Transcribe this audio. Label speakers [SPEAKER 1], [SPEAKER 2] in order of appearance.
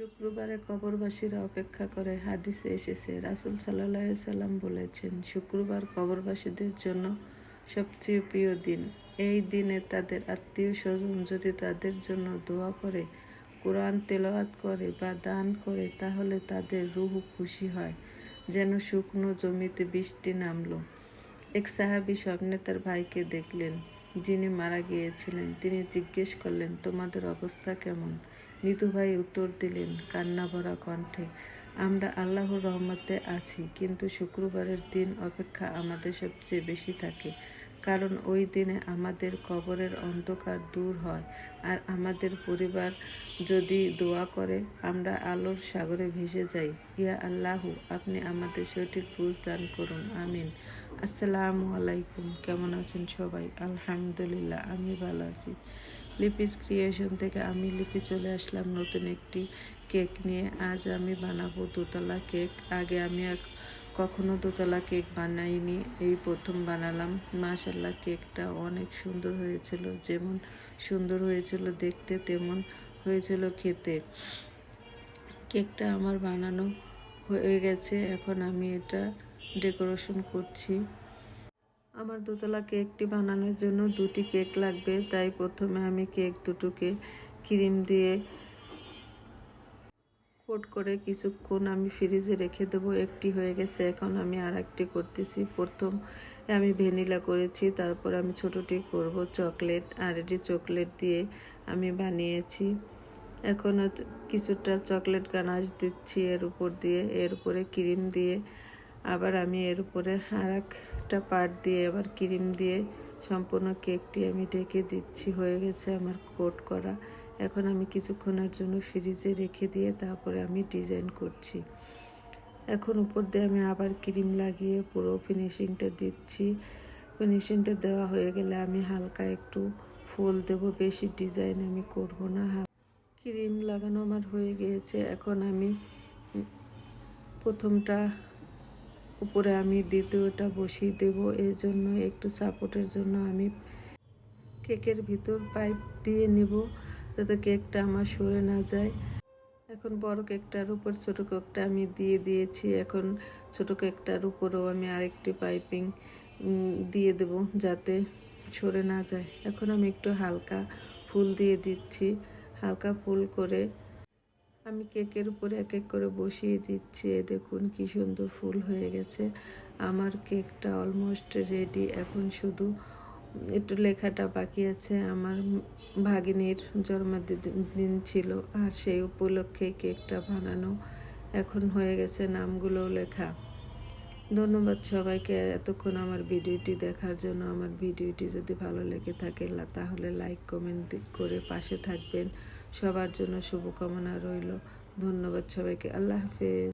[SPEAKER 1] শুক্রবারে কবরবাসীরা অপেক্ষা করে। হাদিসে এসেছে, রাসূল সাল্লাল্লাহু আলাইহি সাল্লাম বলেছেন, শুক্রবার কবরবাসীদের জন্য সবচেয়ে প্রিয় দিন। এই দিনে তাদের আত্মীয় স্বজন যদি তাদের জন্য দোয়া করে, কোরআন তেলাওয়াত করে বা দান করে, তাহলে তাদের রূহ খুশি হয়, যেন শুকনো জমিতে বৃষ্টি নামলো। এক সাহাবী স্বপ্নে তার ভাইকে দেখলেন, যিনি মারা গিয়েছিলেন। তিনি জিজ্ঞেস করলেন, তোমাদের অবস্থা কেমন? মৃদু ভাই উত্তর দিলেন কান্না ভরা কণ্ঠে, আমরা আল্লাহর রহমতে আছি, কিন্তু শুক্রবারের দিন অপেক্ষা আমাদের সবচেয়ে বেশি থাকে, কারণ ওই দিনে আমাদের কবরের অন্ধকার দূর হয়, আর আমাদের পরিবার যদি দোয়া করে আমরা আলোর সাগরে ভেসে যাই। ইয়া আল্লাহু, আপনি আমাদের সঠিক বুঝ দান করুন, আমিন। আসসালামু আলাইকুম, কেমন আছেন সবাই? আলহামদুলিল্লাহ, আমি ভালো আছি। লিপিস ক্রিয়েশন থেকে আমি লিপি চলে আসলাম নতুন একটি কেক নিয়ে। আজ আমি বানাবো দোতলা কেক। আগে আমি কখনো দোতলা কেক বানাইনি, এই প্রথম বানালাম। মাশাআল্লাহ, কেকটা অনেক সুন্দর হয়েছিল। যেমন সুন্দর হয়েছিল দেখতে, তেমন হয়েছিল খেতে। কেকটা আমার বানানো হয়ে গেছে, এখন আমি এটা ডেকোরেশন করছি। আমার দোতলা কেকটি বানানোর জন্য দুটি কেক লাগবে, তাই প্রথমে আমি কেক দুটোকে ক্রিম দিয়ে কোট করে কিছুক্ষণ আমি ফ্রিজে রেখে দেবো। একটি হয়ে গেছে, এখন আমি আর একটি করতেছি। প্রথম আমি ভ্যানিলা করেছি, তারপর আমি ছোটোটি করব চকলেট, আর এটি চকলেট দিয়ে আমি বানিয়েছি। এখন কিছুটা চকলেট গানাশ দিচ্ছি এর উপর দিয়ে, এর উপরে ক্রিম দিয়ে, আবার আমি এর উপরে আর একটা পার্ট দিয়ে আবার ক্রিম দিয়ে সম্পূর্ণ কেকটি আমি ঢেকে দিচ্ছি। হয়ে গেছে আমার কোট করা। এখন আমি কিছুক্ষণের জন্য ফ্রিজে রেখে দিয়ে তারপরে আমি ডিজাইন করছি। এখন উপর দিয়ে আমি আবার ক্রিম লাগিয়ে পুরো ফিনিশিংটা দিচ্ছি। ফিনিশিংটা দেওয়া হয়ে গেলে আমি হালকা একটু ফুল দেব, বেশি ডিজাইন আমি করব না। ক্রিম লাগানো আমার হয়ে গিয়েছে, এখন আমি প্রথমটা উপরে আমি দ্বিতীয়টা বসিয়ে দেব। এই জন্য একটু সাপোর্টের জন্য আমি কেকের ভিতর পাইপ দিয়ে নিব, যাতে কেকটা আমার সরে না যায়। এখন বড় কেকটার উপর ছোট কেকটা আমি দিয়ে দিয়েছি। এখন ছোট কেকটার উপরেও আমি আরেকটি পাইপিং দিয়ে দেব, যাতে সরে না যায়। এখন আমি একটু হালকা ফুল দিয়ে দিচ্ছি। হালকা ফুল করে আমি কেকের উপরে এক এক করে বসিয়ে দিচ্ছি। দেখুন কি সুন্দর ফুল হয়ে গেছে। আমার কেকটা অলমোস্ট রেডি। এখন শুধু একটু লেখাটা বাকি আছে। আমার ভাগিনীর জন্মদিন ছিল, আর সেই উপলক্ষে কেকটা বানানো। এখন হয়ে গেছে, নামগুলোও লেখা। ধন্যবাদ সবাইকে এতক্ষণ আমার ভিডিওটি দেখার জন্য। আমার ভিডিওটি যদি ভালো লেগে থাকে তাহলে লাইক কমেন্ট করে পাশে থাকবেন। সবার জন্য শুভকামনা রইল। ধন্যবাদ সবাইকে। আল্লাহ হাফেজ।